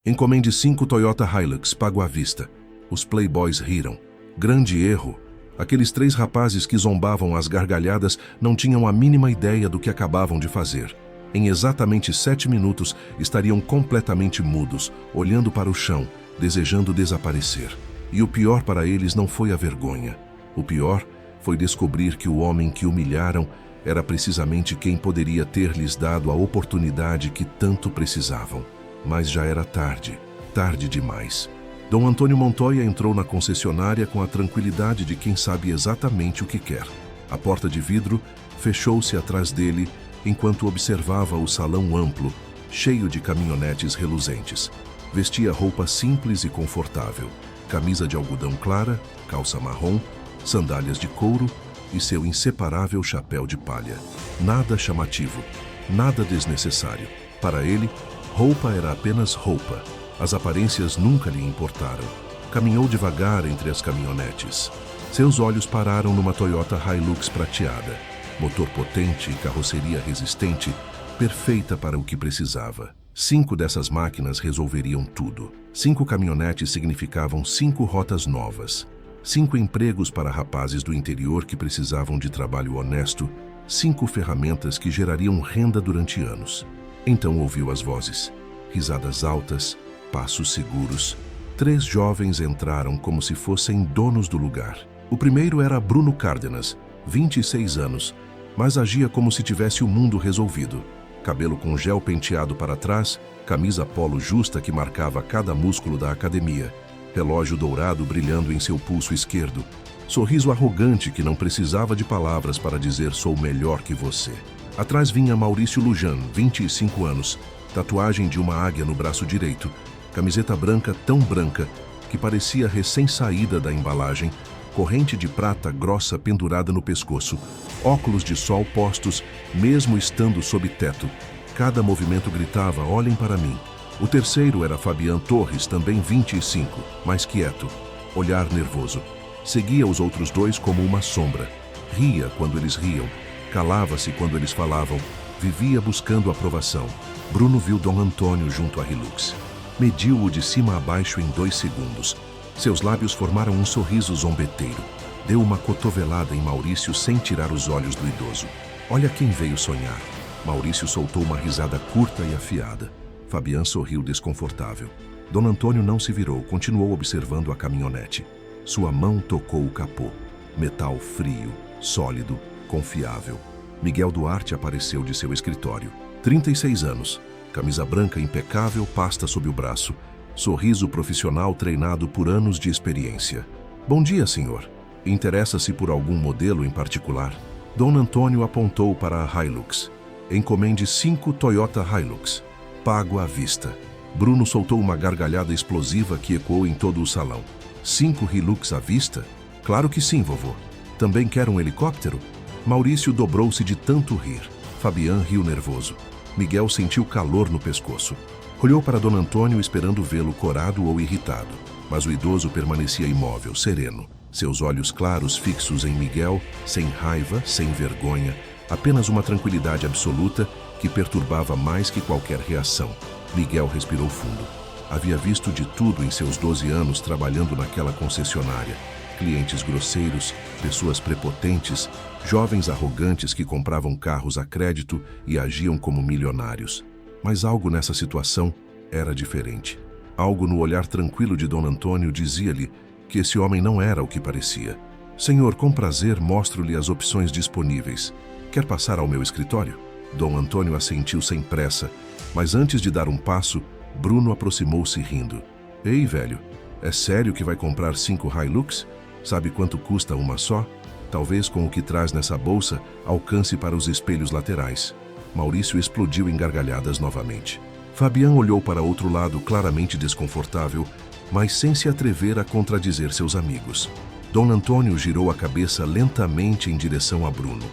Encomende 5 Toyota Hilux, pago à vista. Os playboys riram. Grande erro. Aqueles 3 rapazes que zombavam às gargalhadas não tinham a mínima ideia do que acabavam de fazer. Em exatamente 7 minutos, estariam completamente mudos, olhando para o chão, desejando desaparecer. E o pior para eles não foi a vergonha. O pior foi descobrir que o homem que humilharam era precisamente quem poderia ter lhes dado a oportunidade que tanto precisavam. Mas já era tarde, tarde demais. Dom Antônio Montoya entrou na concessionária com a tranquilidade de quem sabe exatamente o que quer. A porta de vidro fechou-se atrás dele enquanto observava o salão amplo, cheio de caminhonetes reluzentes. Vestia roupa simples e confortável, camisa de algodão clara, calça marrom, sandálias de couro e seu inseparável chapéu de palha. Nada chamativo, nada desnecessário. Para ele, roupa era apenas roupa. As aparências nunca lhe importaram. Caminhou devagar entre as caminhonetes. Seus olhos pararam numa Toyota Hilux prateada. Motor potente e carroceria resistente, perfeita para o que precisava. 5 dessas máquinas resolveriam tudo. 5 caminhonetes significavam 5 rotas novas. 5 empregos para rapazes do interior que precisavam de trabalho honesto. 5 ferramentas que gerariam renda durante anos. Então ouviu as vozes. Risadas altas, passos seguros. 3 jovens entraram como se fossem donos do lugar. O primeiro era Bruno Cárdenas, 26 anos, mas agia como se tivesse o mundo resolvido. Cabelo com gel penteado para trás, camisa polo justa que marcava cada músculo da academia, relógio dourado brilhando em seu pulso esquerdo, sorriso arrogante que não precisava de palavras para dizer sou melhor que você. Atrás vinha Maurício Lujan, 25 anos, tatuagem de uma águia no braço direito, camiseta branca tão branca que parecia recém-saída da embalagem, corrente de prata grossa pendurada no pescoço, óculos de sol postos, mesmo estando sob teto. Cada movimento gritava, olhem para mim. O terceiro era Fabian Torres, também 25, mais quieto, olhar nervoso. Seguia os outros 2 como uma sombra. Ria quando eles riam, calava-se quando eles falavam, vivia buscando aprovação. Bruno viu Dom Antônio junto à Hilux. Mediu-o de cima a baixo em 2 segundos. Seus lábios formaram um sorriso zombeteiro. Deu uma cotovelada em Maurício sem tirar os olhos do idoso. Olha quem veio sonhar. Maurício soltou uma risada curta e afiada. Fabian sorriu desconfortável. Dom Antônio não se virou, continuou observando a caminhonete. Sua mão tocou o capô. Metal frio, sólido, confiável. Miguel Duarte apareceu de seu escritório. 36 anos. Camisa branca impecável, pasta sob o braço. Sorriso profissional treinado por anos de experiência. Bom dia, senhor. Interessa-se por algum modelo em particular? Dom Antônio apontou para a Hilux. Encomende 5 Toyota Hilux. Pago à vista. Bruno soltou uma gargalhada explosiva que ecoou em todo o salão. 5 Hilux à vista? Claro que sim, vovô. Também quer um helicóptero? Maurício dobrou-se de tanto rir. Fabian riu nervoso. Miguel sentiu calor no pescoço. Olhou para Dom Antônio esperando vê-lo corado ou irritado. Mas o idoso permanecia imóvel, sereno. Seus olhos claros fixos em Miguel, sem raiva, sem vergonha. Apenas uma tranquilidade absoluta que perturbava mais que qualquer reação. Miguel respirou fundo. Havia visto de tudo em seus 12 anos trabalhando naquela concessionária. Clientes grosseiros, pessoas prepotentes, jovens arrogantes que compravam carros a crédito e agiam como milionários. Mas algo nessa situação era diferente. Algo no olhar tranquilo de Dom Antônio dizia-lhe que esse homem não era o que parecia. Senhor, com prazer mostro-lhe as opções disponíveis. Quer passar ao meu escritório? Dom Antônio assentiu sem pressa, mas antes de dar um passo, Bruno aproximou-se rindo. Ei, velho, é sério que vai comprar 5 Hilux? Sabe quanto custa uma só? Talvez com o que traz nessa bolsa, alcance para os espelhos laterais. Maurício explodiu em gargalhadas novamente. Fabian olhou para outro lado, claramente desconfortável, mas sem se atrever a contradizer seus amigos. Dom Antônio girou a cabeça lentamente em direção a Bruno.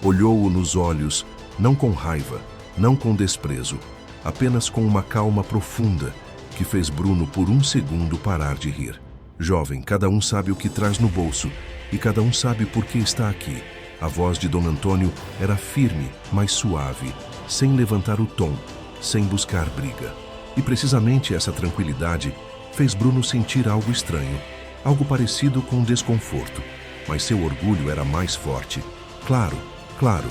Olhou-o nos olhos, não com raiva, não com desprezo, apenas com uma calma profunda que fez Bruno por um segundo parar de rir. Jovem, cada um sabe o que traz no bolso e cada um sabe por que está aqui. A voz de Dom Antônio era firme, mas suave, sem levantar o tom, sem buscar briga. E precisamente essa tranquilidade fez Bruno sentir algo estranho, algo parecido com desconforto, mas seu orgulho era mais forte. Claro, claro.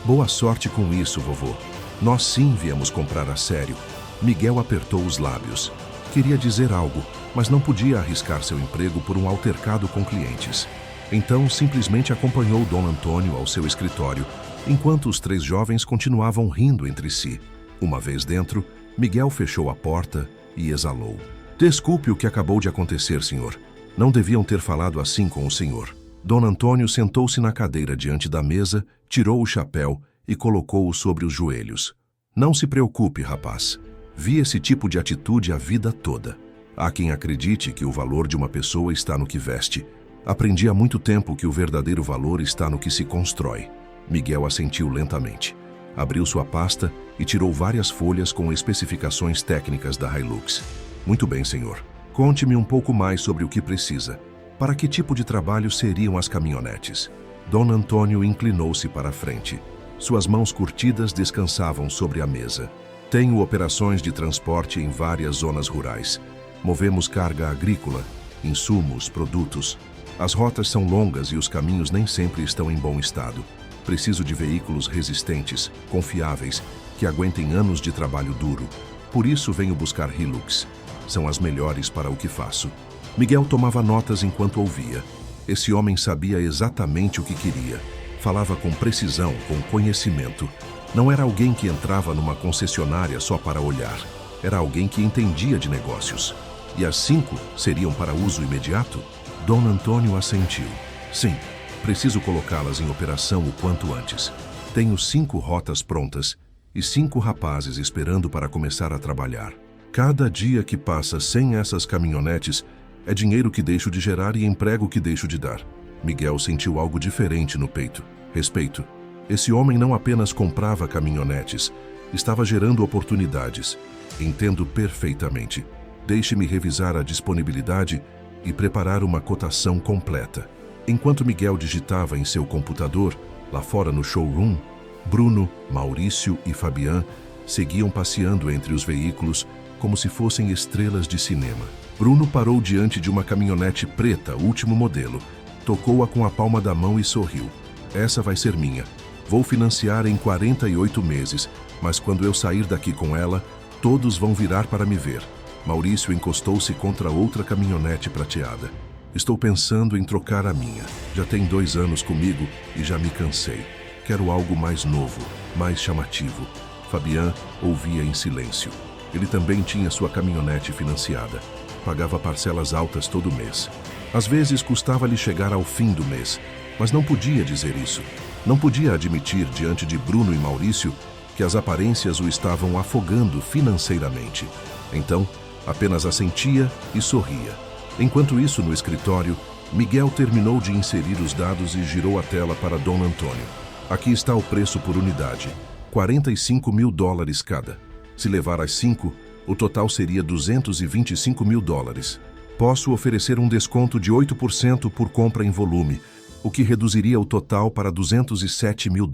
Boa sorte com isso, vovô. Nós sim viemos comprar a sério. Miguel apertou os lábios. Queria dizer algo, mas não podia arriscar seu emprego por um altercado com clientes. Então, simplesmente acompanhou Dom Antônio ao seu escritório, enquanto os três jovens continuavam rindo entre si. Uma vez dentro, Miguel fechou a porta e exalou. Desculpe o que acabou de acontecer, senhor. Não deviam ter falado assim com o senhor. Dom Antônio sentou-se na cadeira diante da mesa, tirou o chapéu e colocou-o sobre os joelhos. Não se preocupe, rapaz. Vi esse tipo de atitude a vida toda. Há quem acredite que o valor de uma pessoa está no que veste. Aprendi há muito tempo que o verdadeiro valor está no que se constrói. Miguel assentiu lentamente. Abriu sua pasta e tirou várias folhas com especificações técnicas da Hilux. Muito bem, senhor. Conte-me um pouco mais sobre o que precisa. Para que tipo de trabalho seriam as caminhonetes? Dom Antônio inclinou-se para a frente. Suas mãos curtidas descansavam sobre a mesa. Tenho operações de transporte em várias zonas rurais. Movemos carga agrícola, insumos, produtos. As rotas são longas e os caminhos nem sempre estão em bom estado. Preciso de veículos resistentes, confiáveis, que aguentem anos de trabalho duro. Por isso venho buscar Hilux. São as melhores para o que faço. Miguel tomava notas enquanto ouvia. Esse homem sabia exatamente o que queria. Falava com precisão, com conhecimento. Não era alguém que entrava numa concessionária só para olhar. Era alguém que entendia de negócios. E as 5 seriam para uso imediato? Dom Antônio assentiu. Sim, preciso colocá-las em operação o quanto antes. Tenho 5 rotas prontas e 5 rapazes esperando para começar a trabalhar. Cada dia que passa sem essas caminhonetes é dinheiro que deixo de gerar e emprego que deixo de dar. Miguel sentiu algo diferente no peito. Respeito. Esse homem não apenas comprava caminhonetes, estava gerando oportunidades. Entendo perfeitamente. Deixe-me revisar a disponibilidade e preparar uma cotação completa. Enquanto Miguel digitava em seu computador, lá fora no showroom, Bruno, Maurício e Fabian seguiam passeando entre os veículos como se fossem estrelas de cinema. Bruno parou diante de uma caminhonete preta, último modelo. Tocou-a com a palma da mão e sorriu. Essa vai ser minha. Vou financiar em 48 meses, mas quando eu sair daqui com ela, todos vão virar para me ver. Maurício encostou-se contra outra caminhonete prateada. Estou pensando em trocar a minha. Já tem 2 anos comigo e já me cansei. Quero algo mais novo, mais chamativo. Fabian ouvia em silêncio. Ele também tinha sua caminhonete financiada. Pagava parcelas altas todo mês. Às vezes custava-lhe chegar ao fim do mês, mas não podia dizer isso. Não podia admitir diante de Bruno e Maurício que as aparências o estavam afogando financeiramente. Então, apenas assentia e sorria. Enquanto isso, no escritório, Miguel terminou de inserir os dados e girou a tela para Dom Antônio. Aqui está o preço por unidade, $45 mil cada. Se levar as 5, o total seria $225 mil. Posso oferecer um desconto de 8% por compra em volume, o que reduziria o total para $207 mil.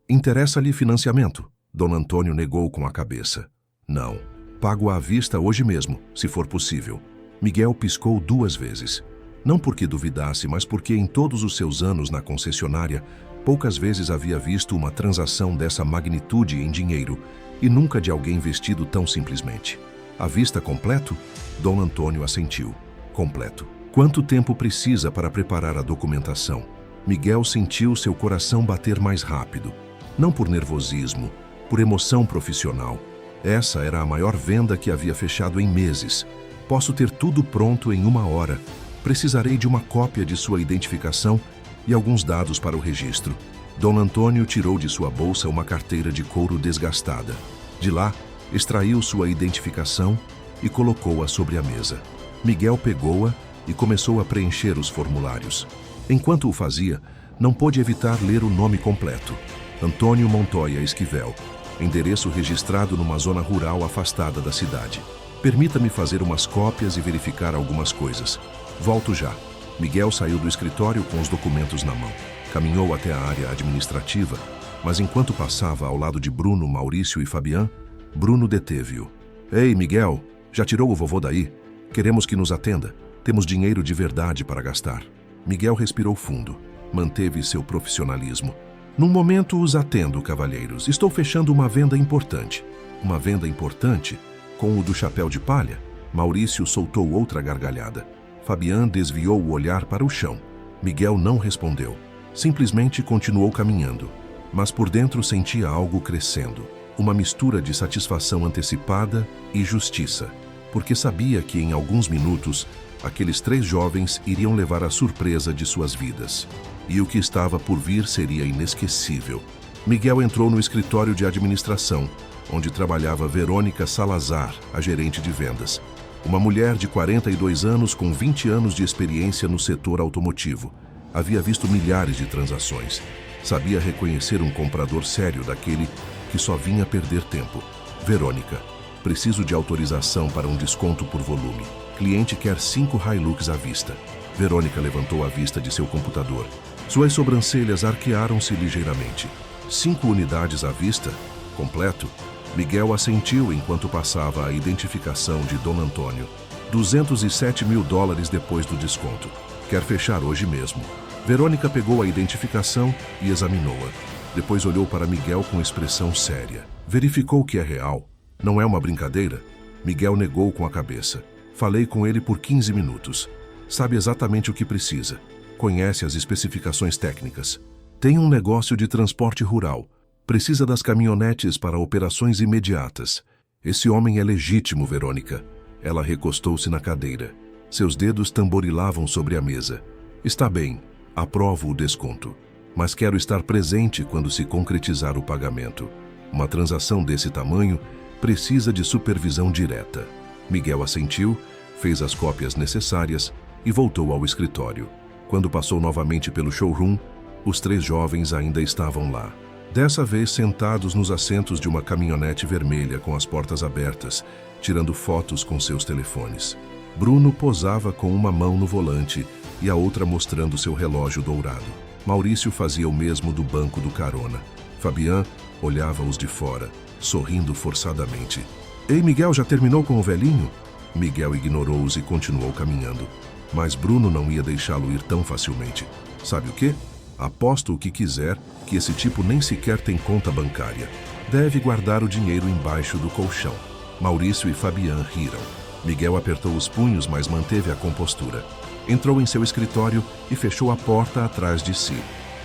Interessa-lhe financiamento? Dom Antônio negou com a cabeça. Não. Pago à vista hoje mesmo, se for possível. Miguel piscou 2 vezes. Não porque duvidasse, mas porque em todos os seus anos na concessionária, poucas vezes havia visto uma transação dessa magnitude em dinheiro e nunca de alguém vestido tão simplesmente. À vista completo? Dom Antônio assentiu. Completo. Quanto tempo precisa para preparar a documentação? Miguel sentiu seu coração bater mais rápido. Não por nervosismo, por emoção profissional. Essa era a maior venda que havia fechado em meses. Posso ter tudo pronto em 1 hora. Precisarei de uma cópia de sua identificação e alguns dados para o registro. Dom Antônio tirou de sua bolsa uma carteira de couro desgastada. De lá, extraiu sua identificação e colocou-a sobre a mesa. Miguel pegou-a e começou a preencher os formulários. Enquanto o fazia, não pôde evitar ler o nome completo. Antônio Montoya Esquivel. Endereço registrado numa zona rural afastada da cidade. Permita-me fazer umas cópias e verificar algumas coisas. Volto já. Miguel saiu do escritório com os documentos na mão. Caminhou até a área administrativa, mas enquanto passava ao lado de Bruno, Maurício e Fabian, Bruno deteve-o. Ei, Miguel, já tirou o vovô daí? Queremos que nos atenda. Temos dinheiro de verdade para gastar. Miguel respirou fundo. Manteve seu profissionalismo. Num momento os atendo, cavalheiros. Estou fechando uma venda importante. Uma venda importante? Com o do chapéu de palha? Maurício soltou outra gargalhada. Fabian desviou o olhar para o chão. Miguel não respondeu. Simplesmente continuou caminhando. Mas por dentro sentia algo crescendo. Uma mistura de satisfação antecipada e justiça. Porque sabia que em alguns minutos, aqueles 3 jovens iriam levar a surpresa de suas vidas. E o que estava por vir seria inesquecível. Miguel entrou no escritório de administração, onde trabalhava Verônica Salazar, a gerente de vendas. Uma mulher de 42 anos com 20 anos de experiência no setor automotivo. Havia visto milhares de transações. Sabia reconhecer um comprador sério daquele que só vinha perder tempo. Verônica, preciso de autorização para um desconto por volume. Cliente quer 5 Hilux à vista. Verônica levantou a vista de seu computador. Suas sobrancelhas arquearam-se ligeiramente. 5 unidades à vista? Completo? Miguel assentiu enquanto passava a identificação de Dom Antônio. $207 mil depois do desconto. Quer fechar hoje mesmo. Verônica pegou a identificação e examinou-a. Depois olhou para Miguel com expressão séria. Verificou que é real. Não é uma brincadeira? Miguel negou com a cabeça. Falei com ele por 15 minutos. Sabe exatamente o que precisa. Conhece as especificações técnicas. Tem um negócio de transporte rural. Precisa das caminhonetes para operações imediatas. Esse homem é legítimo, Verônica. Ela recostou-se na cadeira. Seus dedos tamborilavam sobre a mesa. Está bem, aprovo o desconto. Mas quero estar presente quando se concretizar o pagamento. Uma transação desse tamanho precisa de supervisão direta. Miguel assentiu, fez as cópias necessárias e voltou ao escritório. Quando passou novamente pelo showroom, os 3 jovens ainda estavam lá. Dessa vez sentados nos assentos de uma caminhonete vermelha com as portas abertas, tirando fotos com seus telefones. Bruno posava com uma mão no volante e a outra mostrando seu relógio dourado. Maurício fazia o mesmo do banco do carona. Fabian olhava-os de fora, sorrindo forçadamente. Ei, Miguel, já terminou com o velhinho? Miguel ignorou-os e continuou caminhando. Mas Bruno não ia deixá-lo ir tão facilmente. Sabe o quê? Aposto o que quiser que esse tipo nem sequer tem conta bancária. Deve guardar o dinheiro embaixo do colchão. Maurício e Fabian riram. Miguel apertou os punhos, mas manteve a compostura. Entrou em seu escritório e fechou a porta atrás de si.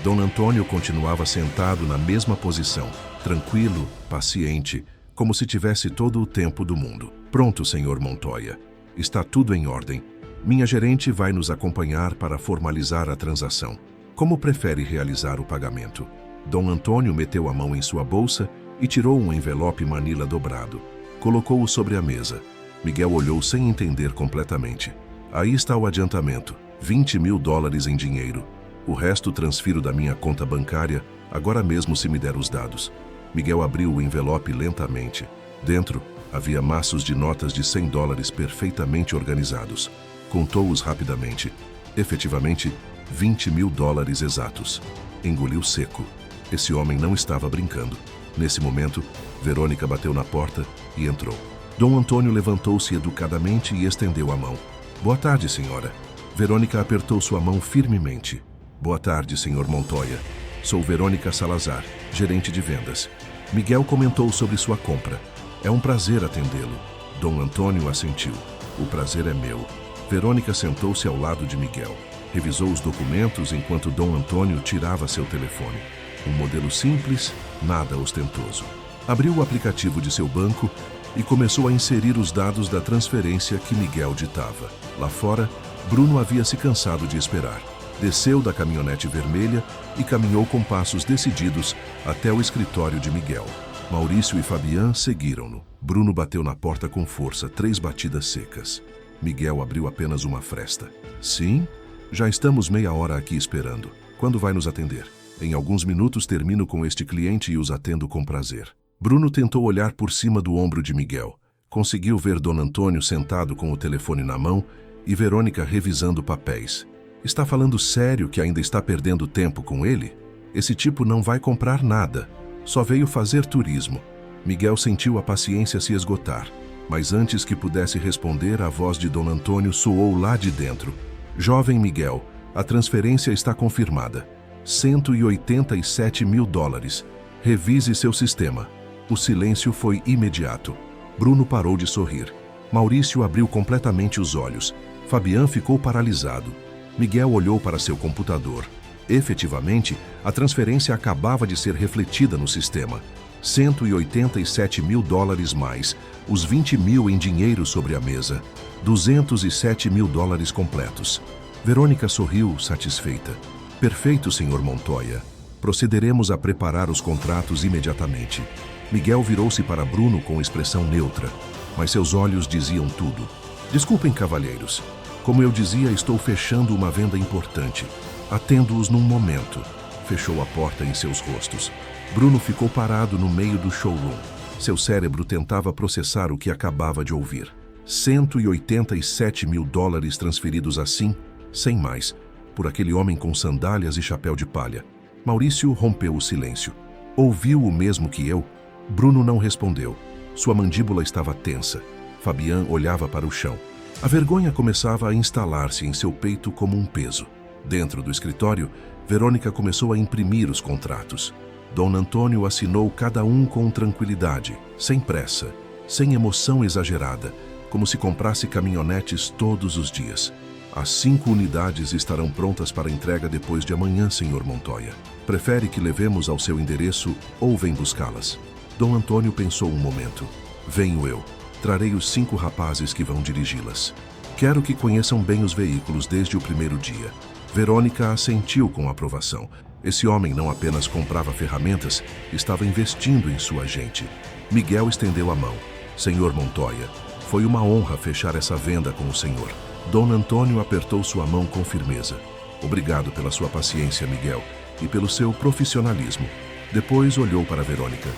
Dom Antônio continuava sentado na mesma posição, tranquilo, paciente, como se tivesse todo o tempo do mundo. Pronto, senhor Montoya. Está tudo em ordem. Minha gerente vai nos acompanhar para formalizar a transação. Como prefere realizar o pagamento? Dom Antônio meteu a mão em sua bolsa e tirou um envelope manila dobrado. Colocou-o sobre a mesa. Miguel olhou sem entender completamente. Aí está o adiantamento, $20 mil em dinheiro. O resto transfiro da minha conta bancária, agora mesmo se me der os dados. Miguel abriu o envelope lentamente. Dentro, havia maços de notas de $100 perfeitamente organizados. Contou-os rapidamente. Efetivamente, $20 mil exatos. Engoliu seco. Esse homem não estava brincando. Nesse momento, Verônica bateu na porta e entrou. Dom Antônio levantou-se educadamente e estendeu a mão. Boa tarde, senhora. Verônica apertou sua mão firmemente. Boa tarde, senhor Montoya. Sou Verônica Salazar, gerente de vendas. Miguel comentou sobre sua compra. É um prazer atendê-lo. Dom Antônio assentiu. O prazer é meu. Verônica sentou-se ao lado de Miguel. Revisou os documentos enquanto Dom Antônio tirava seu telefone. Um modelo simples, nada ostentoso. Abriu o aplicativo de seu banco e começou a inserir os dados da transferência que Miguel ditava. Lá fora, Bruno havia se cansado de esperar. Desceu da caminhonete vermelha e caminhou com passos decididos até o escritório de Miguel. Maurício e Fabian seguiram-no. Bruno bateu na porta com força, 3 batidas secas. Miguel abriu apenas uma fresta. Sim? Já estamos meia hora aqui esperando. Quando vai nos atender? Em alguns minutos termino com este cliente e os atendo com prazer. Bruno tentou olhar por cima do ombro de Miguel. Conseguiu ver Dom Antônio sentado com o telefone na mão e Verônica revisando papéis. Está falando sério que ainda está perdendo tempo com ele? Esse tipo não vai comprar nada. Só veio fazer turismo. Miguel sentiu a paciência se esgotar. Mas antes que pudesse responder, a voz de Dom Antônio soou lá de dentro. Jovem Miguel, a transferência está confirmada. 187 mil dólares. Revise seu sistema. O silêncio foi imediato. Bruno parou de sorrir. Maurício abriu completamente os olhos. Fabian ficou paralisado. Miguel olhou para seu computador. Efetivamente, a transferência acabava de ser refletida no sistema. 187 mil dólares mais, os 20 mil em dinheiro sobre a mesa. 207 mil dólares completos. Verônica sorriu, satisfeita. Perfeito, Sr. Montoya. Procederemos a preparar os contratos imediatamente. Miguel virou-se para Bruno com expressão neutra, mas seus olhos diziam tudo. Desculpem, cavalheiros. Como eu dizia, estou fechando uma venda importante. Atendo-os num momento. Fechou a porta em seus rostos. Bruno ficou parado no meio do showroom. Seu cérebro tentava processar o que acabava de ouvir. 187 mil dólares transferidos assim, sem mais, por aquele homem com sandálias e chapéu de palha. Maurício rompeu o silêncio. Ouviu o mesmo que eu? Bruno não respondeu. Sua mandíbula estava tensa. Fabian olhava para o chão. A vergonha começava a instalar-se em seu peito como um peso. Dentro do escritório, Verônica começou a imprimir os contratos. Dom Antônio assinou cada um com tranquilidade, sem pressa, sem emoção exagerada, como se comprasse caminhonetes todos os dias. As 5 unidades estarão prontas para entrega depois de amanhã, Sr. Montoya. Prefere que levemos ao seu endereço ou vem buscá-las? Dom Antônio pensou um momento. Venho eu. Trarei os 5 rapazes que vão dirigi-las. Quero que conheçam bem os veículos desde o primeiro dia. Verônica assentiu com aprovação. Esse homem não apenas comprava ferramentas, estava investindo em sua gente. Miguel estendeu a mão. Senhor Montoya, foi uma honra fechar essa venda com o senhor. Dom Antônio apertou sua mão com firmeza. Obrigado pela sua paciência, Miguel, e pelo seu profissionalismo. Depois olhou para Verônica.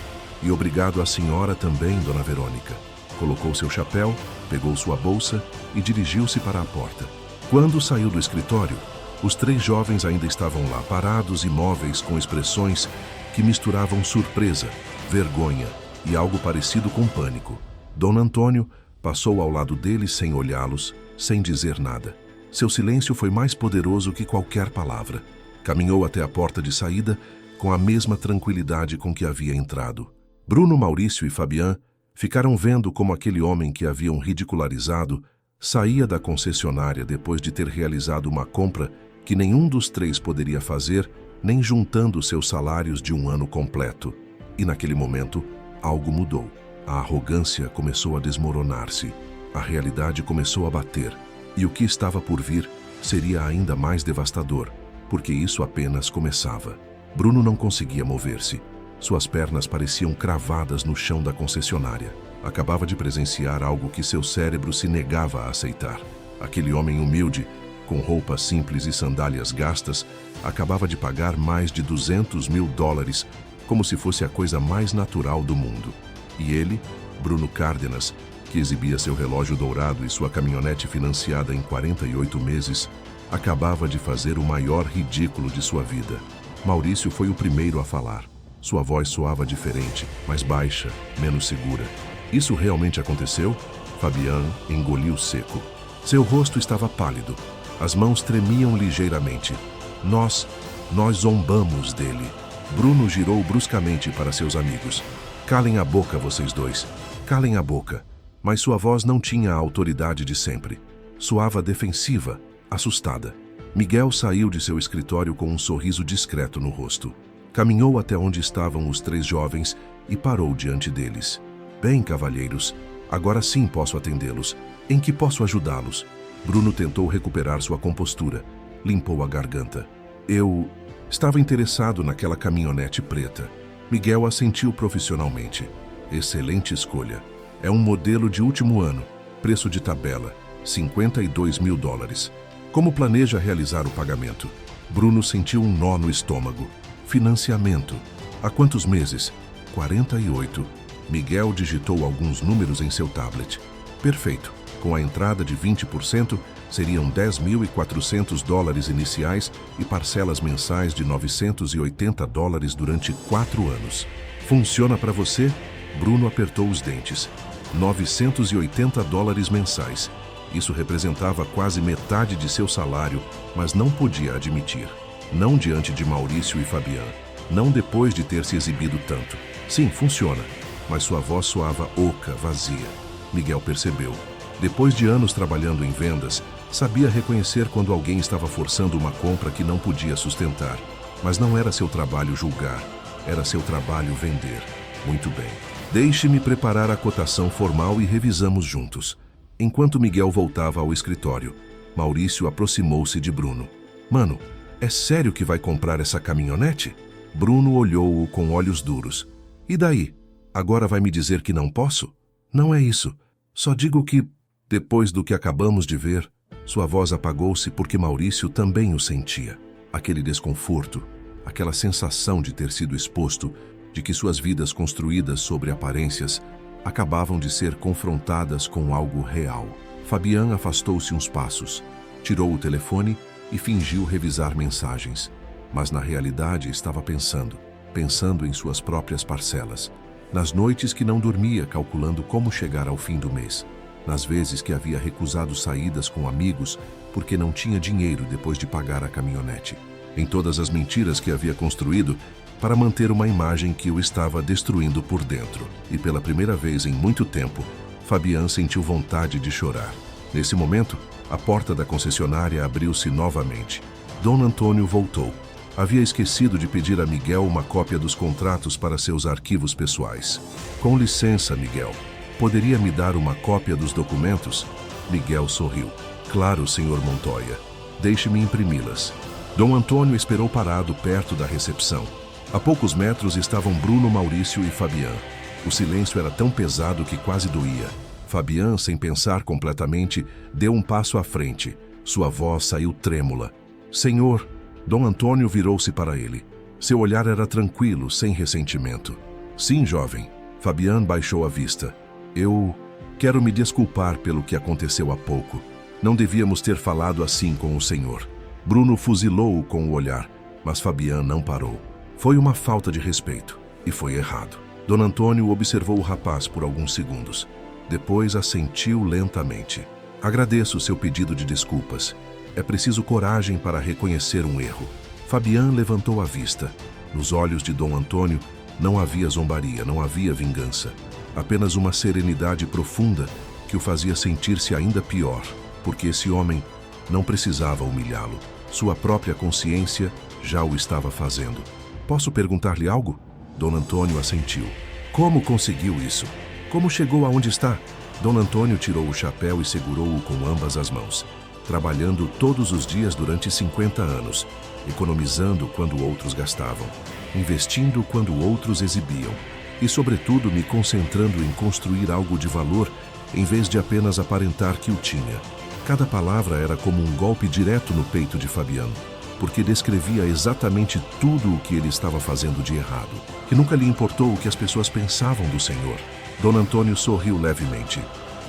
E obrigado à senhora também, Dona Verônica. Colocou seu chapéu, pegou sua bolsa e dirigiu-se para a porta. Quando saiu do escritório, os 3 jovens ainda estavam lá, parados, imóveis, com expressões que misturavam surpresa, vergonha e algo parecido com pânico. Dom Antônio passou ao lado deles sem olhá-los, sem dizer nada. Seu silêncio foi mais poderoso que qualquer palavra. Caminhou até a porta de saída com a mesma tranquilidade com que havia entrado. Bruno, Maurício e Fabian ficaram vendo como aquele homem que haviam ridicularizado saía da concessionária depois de ter realizado uma compra que nenhum dos 3 poderia fazer, nem juntando seus salários de um ano completo. E naquele momento, algo mudou. A arrogância começou a desmoronar-se. A realidade começou a bater. E o que estava por vir seria ainda mais devastador, porque isso apenas começava. Bruno não conseguia mover-se. Suas pernas pareciam cravadas no chão da concessionária. Acabava de presenciar algo que seu cérebro se negava a aceitar. Aquele homem humilde, com roupas simples e sandálias gastas, acabava de pagar mais de 200 mil dólares, como se fosse a coisa mais natural do mundo. E ele, Bruno Cárdenas, que exibia seu relógio dourado e sua caminhonete financiada em 48 meses, acabava de fazer o maior ridículo de sua vida. Maurício foi o primeiro a falar. Sua voz soava diferente, mais baixa, menos segura. Isso realmente aconteceu? Fabian engoliu seco. Seu rosto estava pálido. As mãos tremiam ligeiramente. Nós zombamos dele. Bruno girou bruscamente para seus amigos. Calem a boca, vocês dois. Calem a boca. Mas sua voz não tinha a autoridade de sempre. Soava defensiva, assustada. Miguel saiu de seu escritório com um sorriso discreto no rosto. Caminhou até onde estavam os 3 jovens e parou diante deles. Bem, cavalheiros, agora sim posso atendê-los. Em que posso ajudá-los? Bruno tentou recuperar sua compostura. Limpou a garganta. Eu estava interessado naquela caminhonete preta. Miguel assentiu profissionalmente. Excelente escolha. É um modelo de último ano. Preço de tabela, 52 mil dólares. Como planeja realizar o pagamento? Bruno sentiu um nó no estômago. Financiamento. Há quantos meses? 48. Miguel digitou alguns números em seu tablet. Perfeito. Com a entrada de 20%, seriam 10.400 dólares iniciais e parcelas mensais de 980 dólares durante 4 anos. Funciona para você? Bruno apertou os dentes. $980 mensais. Isso representava quase metade de seu salário, mas não podia admitir. Não diante de Maurício e Fabian. Não depois de ter se exibido tanto. Sim, funciona. Mas sua voz soava oca, vazia. Miguel percebeu. Depois de anos trabalhando em vendas, sabia reconhecer quando alguém estava forçando uma compra que não podia sustentar. Mas não era seu trabalho julgar. Era seu trabalho vender. Muito bem. Deixe-me preparar a cotação formal e revisamos juntos. Enquanto Miguel voltava ao escritório, Maurício aproximou-se de Bruno. Mano, é sério que vai comprar essa caminhonete? Bruno olhou-o com olhos duros. E daí? Agora vai me dizer que não posso? Não é isso. Só digo que, depois do que acabamos de ver, sua voz apagou-se porque Maurício também o sentia. Aquele desconforto, aquela sensação de ter sido exposto, de que suas vidas construídas sobre aparências acabavam de ser confrontadas com algo real. Fabian afastou-se uns passos, tirou o telefone e fingiu revisar mensagens. Mas na realidade estava pensando em suas próprias parcelas, nas noites que não dormia calculando como chegar ao fim do mês, nas vezes que havia recusado saídas com amigos porque não tinha dinheiro depois de pagar a caminhonete, em todas as mentiras que havia construído para manter uma imagem que o estava destruindo por dentro. E pela primeira vez em muito tempo, Fabian sentiu vontade de chorar. Nesse momento, a porta da concessionária abriu-se novamente. Dom Antônio voltou. Havia esquecido de pedir a Miguel uma cópia dos contratos para seus arquivos pessoais. Com licença, Miguel. Poderia me dar uma cópia dos documentos? Miguel sorriu. Claro, senhor Montoya. Deixe-me imprimi-las. Dom Antônio esperou parado perto da recepção. A poucos metros estavam Bruno, Maurício e Fabian. O silêncio era tão pesado que quase doía. Fabian, sem pensar completamente, deu um passo à frente. Sua voz saiu trêmula. Senhor, Dom Antônio virou-se para ele. Seu olhar era tranquilo, sem ressentimento. Sim, jovem. Fabian baixou a vista. Eu quero me desculpar pelo que aconteceu há pouco. Não devíamos ter falado assim com o senhor. Bruno fuzilou-o com o olhar, mas Fabian não parou. Foi uma falta de respeito, e foi errado. Dom Antônio observou o rapaz por alguns segundos. Depois assentiu lentamente. Agradeço seu pedido de desculpas. É preciso coragem para reconhecer um erro. Fabian levantou a vista. Nos olhos de Dom Antônio não havia zombaria, não havia vingança. Apenas uma serenidade profunda que o fazia sentir-se ainda pior, porque esse homem não precisava humilhá-lo. Sua própria consciência já o estava fazendo. Posso perguntar-lhe algo? Dom Antônio assentiu. Como conseguiu isso? Como chegou aonde está? Dom Antônio tirou o chapéu e segurou-o com ambas as mãos. Trabalhando todos os dias durante 50 anos, economizando quando outros gastavam, investindo quando outros exibiam, e sobretudo me concentrando em construir algo de valor em vez de apenas aparentar que o tinha. Cada palavra era como um golpe direto no peito de Fabian, porque descrevia exatamente tudo o que ele estava fazendo de errado, que nunca lhe importou o que as pessoas pensavam do senhor. Dom Antônio sorriu levemente.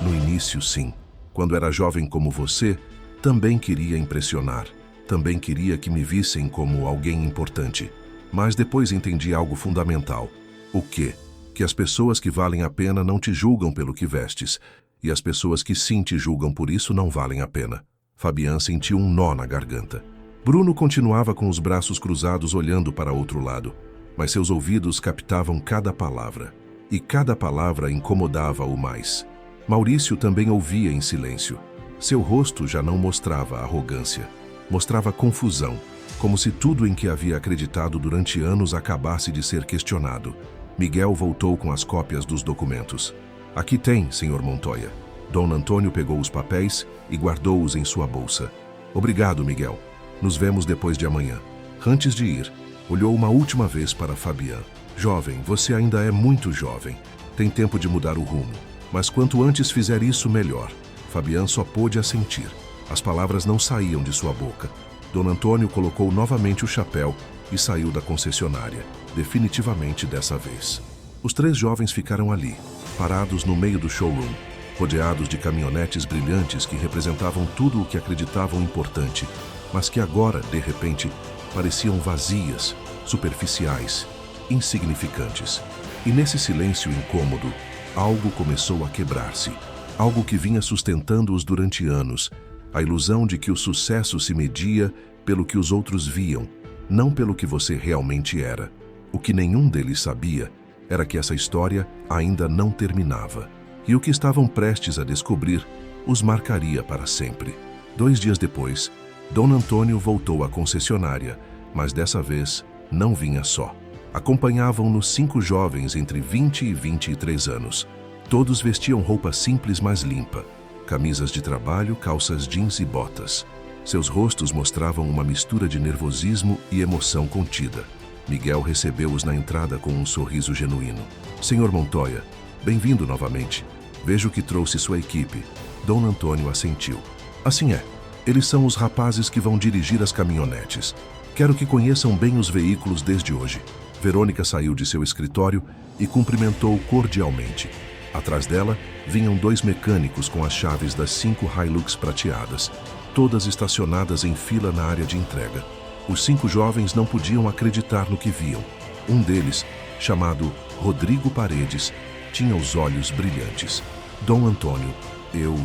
No início, sim. Quando era jovem como você, também queria impressionar. Também queria que me vissem como alguém importante. Mas depois entendi algo fundamental. O quê? Que as pessoas que valem a pena não te julgam pelo que vestes, e as pessoas que sim te julgam por isso não valem a pena. Fabian sentiu um nó na garganta. Bruno continuava com os braços cruzados olhando para outro lado, mas seus ouvidos captavam cada palavra, e cada palavra incomodava-o mais. Maurício também ouvia em silêncio. Seu rosto já não mostrava arrogância, mostrava confusão, como se tudo em que havia acreditado durante anos acabasse de ser questionado. Miguel voltou com as cópias dos documentos. Aqui tem, senhor Montoya. Dom Antônio pegou os papéis e guardou-os em sua bolsa. Obrigado, Miguel. Nos vemos depois de amanhã. Antes de ir, olhou uma última vez para Fabian. Jovem, você ainda é muito jovem. Tem tempo de mudar o rumo. Mas quanto antes fizer isso, melhor. Fabian só pôde assentir. As palavras não saíam de sua boca. Dom Antônio colocou novamente o chapéu e saiu da concessionária, definitivamente dessa vez. Os três jovens ficaram ali, parados no meio do showroom, rodeados de caminhonetes brilhantes que representavam tudo o que acreditavam importante, mas que agora, de repente, pareciam vazias, superficiais, insignificantes. E nesse silêncio incômodo, algo começou a quebrar-se. Algo que vinha sustentando-os durante anos. A ilusão de que o sucesso se media pelo que os outros viam, não pelo que você realmente era. O que nenhum deles sabia era que essa história ainda não terminava. E o que estavam prestes a descobrir os marcaria para sempre. 2 dias depois, Dom Antônio voltou à concessionária, mas dessa vez não vinha só. Acompanhavam-no 5 jovens entre 20 e 23 anos. Todos vestiam roupa simples, mas limpa. Camisas de trabalho, calças jeans e botas. Seus rostos mostravam uma mistura de nervosismo e emoção contida. Miguel recebeu-os na entrada com um sorriso genuíno. Senhor Montoya, bem-vindo novamente. Vejo que trouxe sua equipe. Dom Antônio assentiu. Assim é. Eles são os rapazes que vão dirigir as caminhonetes. Quero que conheçam bem os veículos desde hoje. Verônica saiu de seu escritório e cumprimentou cordialmente. Atrás dela, vinham 2 mecânicos com as chaves das 5 Hilux prateadas, todas estacionadas em fila na área de entrega. Os 5 jovens não podiam acreditar no que viam. Um deles, chamado Rodrigo Paredes, tinha os olhos brilhantes. Dom Antônio, eu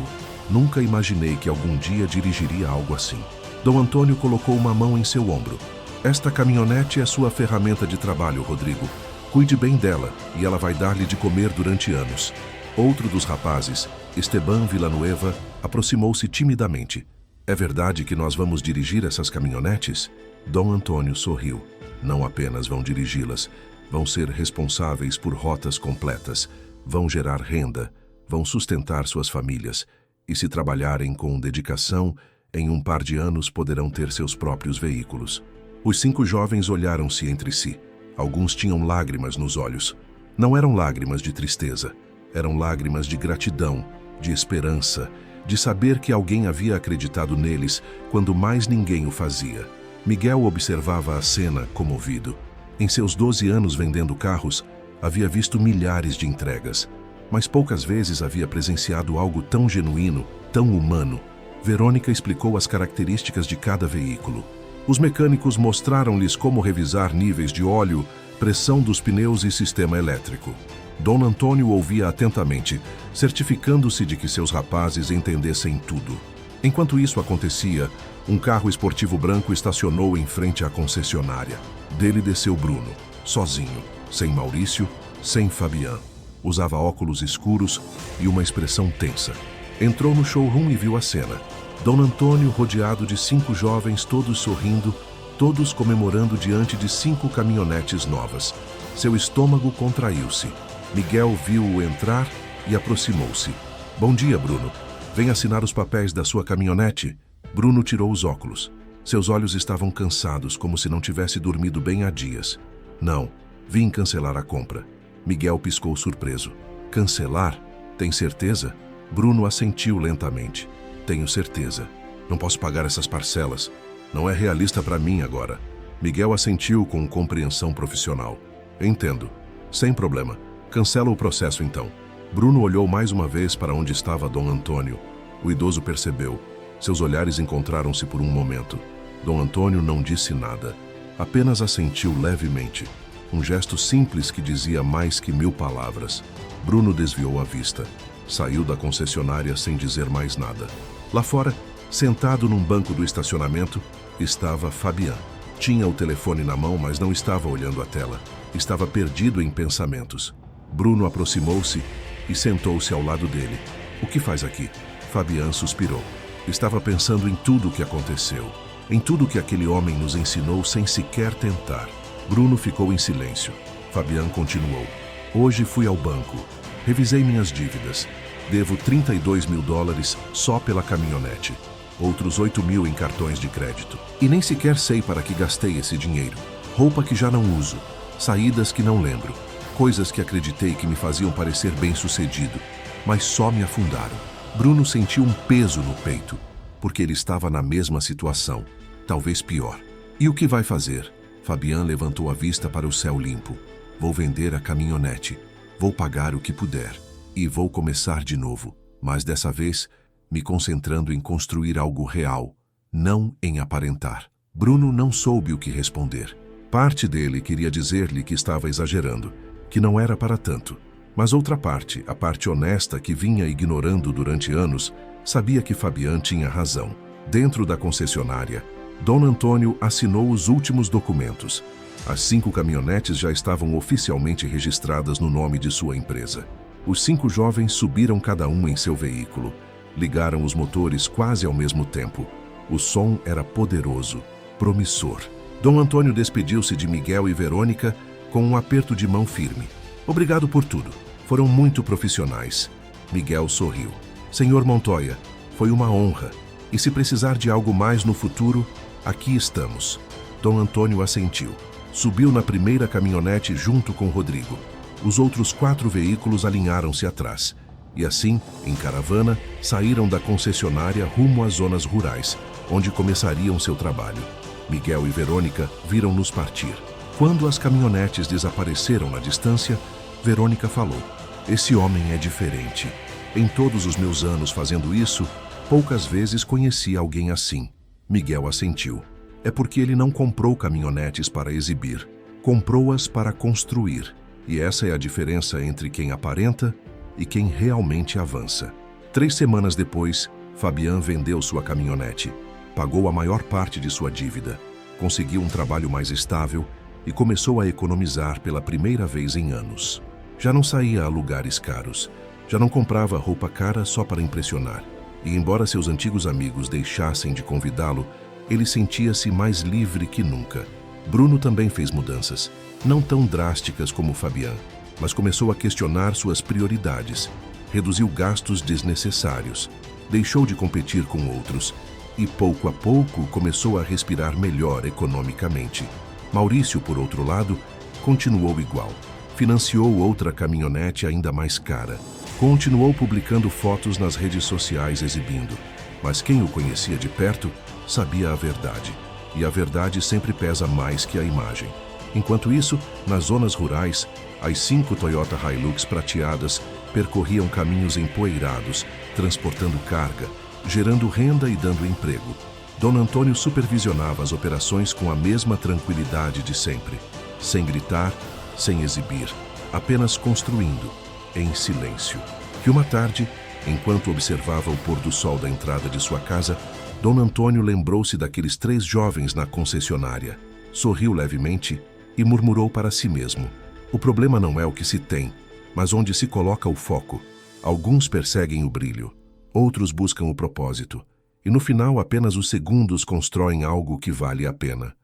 nunca imaginei que algum dia dirigiria algo assim. Dom Antônio colocou uma mão em seu ombro. Esta caminhonete é sua ferramenta de trabalho, Rodrigo. Cuide bem dela e ela vai dar-lhe de comer durante anos. Outro dos rapazes, Esteban Villanueva, aproximou-se timidamente. É verdade que nós vamos dirigir essas caminhonetes? Dom Antônio sorriu. Não apenas vão dirigi-las, vão ser responsáveis por rotas completas, vão gerar renda, vão sustentar suas famílias e, se trabalharem com dedicação, em um par de anos poderão ter seus próprios veículos. Os 5 jovens olharam-se entre si. Alguns tinham lágrimas nos olhos. Não eram lágrimas de tristeza, eram lágrimas de gratidão, de esperança, de saber que alguém havia acreditado neles quando mais ninguém o fazia. Miguel observava a cena comovido. Em seus 12 anos vendendo carros, havia visto milhares de entregas, mas poucas vezes havia presenciado algo tão genuíno, tão humano. Verônica explicou as características de cada veículo. Os mecânicos mostraram-lhes como revisar níveis de óleo, pressão dos pneus e sistema elétrico. Dom Antônio ouvia atentamente, certificando-se de que seus rapazes entendessem tudo. Enquanto isso acontecia, um carro esportivo branco estacionou em frente à concessionária. Dele desceu Bruno, sozinho, sem Maurício, sem Fabian. Usava óculos escuros e uma expressão tensa. Entrou no showroom e viu a cena. Dom Antônio rodeado de 5 jovens, todos sorrindo, todos comemorando diante de 5 caminhonetes novas. Seu estômago contraiu-se. Miguel viu-o entrar e aproximou-se. Bom dia, Bruno. Vem assinar os papéis da sua caminhonete? Bruno tirou os óculos. Seus olhos estavam cansados, como se não tivesse dormido bem há dias. Não, vim cancelar a compra. Miguel piscou surpreso. Cancelar? Tem certeza? Bruno assentiu lentamente. Tenho certeza. Não posso pagar essas parcelas. Não é realista para mim agora. Miguel assentiu com compreensão profissional. Entendo. Sem problema. Cancela o processo então. Bruno olhou mais uma vez para onde estava Dom Antônio. O idoso percebeu. Seus olhares encontraram-se por um momento. Dom Antônio não disse nada. Apenas assentiu levemente. Um gesto simples que dizia mais que 1000 palavras. Bruno desviou a vista. Saiu da concessionária sem dizer mais nada. Lá fora, sentado num banco do estacionamento, estava Fabian. Tinha o telefone na mão, mas não estava olhando a tela. Estava perdido em pensamentos. Bruno aproximou-se e sentou-se ao lado dele. O que faz aqui? Fabian suspirou. Estava pensando em tudo o que aconteceu, em tudo que aquele homem nos ensinou sem sequer tentar. Bruno ficou em silêncio. Fabian continuou. Hoje fui ao banco. Revisei minhas dívidas. Devo $32.000 só pela caminhonete. Outros 8.000 em cartões de crédito. E nem sequer sei para que gastei esse dinheiro. Roupa que já não uso. Saídas que não lembro. Coisas que acreditei que me faziam parecer bem-sucedido, mas só me afundaram. Bruno sentiu um peso no peito, porque ele estava na mesma situação, talvez pior. E o que vai fazer? Fabian levantou a vista para o céu limpo. Vou vender a caminhonete. Vou pagar o que puder. E vou começar de novo, mas dessa vez me concentrando em construir algo real, não em aparentar. Bruno não soube o que responder. Parte dele queria dizer-lhe que estava exagerando, que não era para tanto. Mas outra parte, a parte honesta que vinha ignorando durante anos, sabia que Fabian tinha razão. Dentro da concessionária, Dom Antônio assinou os últimos documentos. As 5 caminhonetes já estavam oficialmente registradas no nome de sua empresa. Os 5 jovens subiram cada um em seu veículo. Ligaram os motores quase ao mesmo tempo. O som era poderoso, promissor. Dom Antônio despediu-se de Miguel e Verônica com um aperto de mão firme. Obrigado por tudo. Foram muito profissionais. Miguel sorriu. Senhor Montoya, foi uma honra. E se precisar de algo mais no futuro, aqui estamos. Dom Antônio assentiu. Subiu na primeira caminhonete junto com Rodrigo. Os outros 4 veículos alinharam-se atrás. E assim, em caravana, saíram da concessionária rumo às zonas rurais, onde começariam seu trabalho. Miguel e Verônica viram-nos partir. Quando as caminhonetes desapareceram na distância, Verônica falou: esse homem é diferente. Em todos os meus anos fazendo isso, poucas vezes conheci alguém assim. Miguel assentiu. É porque ele não comprou caminhonetes para exibir. Comprou-as para construir. E essa é a diferença entre quem aparenta e quem realmente avança. 3 semanas depois, Fabian vendeu sua caminhonete. Pagou a maior parte de sua dívida. Conseguiu um trabalho mais estável e começou a economizar pela primeira vez em anos. Já não saía a lugares caros. Já não comprava roupa cara só para impressionar. E embora seus antigos amigos deixassem de convidá-lo, ele sentia-se mais livre que nunca. Bruno também fez mudanças, não tão drásticas como Fabian, mas começou a questionar suas prioridades, reduziu gastos desnecessários, deixou de competir com outros e, pouco a pouco, começou a respirar melhor economicamente. Maurício, por outro lado, continuou igual. Financiou outra caminhonete ainda mais cara. Continuou publicando fotos nas redes sociais exibindo. Mas quem o conhecia de perto sabia a verdade. E a verdade sempre pesa mais que a imagem. Enquanto isso, nas zonas rurais, as 5 Toyota Hilux prateadas percorriam caminhos empoeirados, transportando carga, gerando renda e dando emprego. Dom Antônio supervisionava as operações com a mesma tranquilidade de sempre, sem gritar, sem exibir, apenas construindo, em silêncio. E uma tarde, enquanto observava o pôr do sol da entrada de sua casa, Dom Antônio lembrou-se daqueles 3 jovens na concessionária, sorriu levemente e murmurou para si mesmo: o problema não é o que se tem, mas onde se coloca o foco. Alguns perseguem o brilho, outros buscam o propósito, e no final apenas os segundos constroem algo que vale a pena.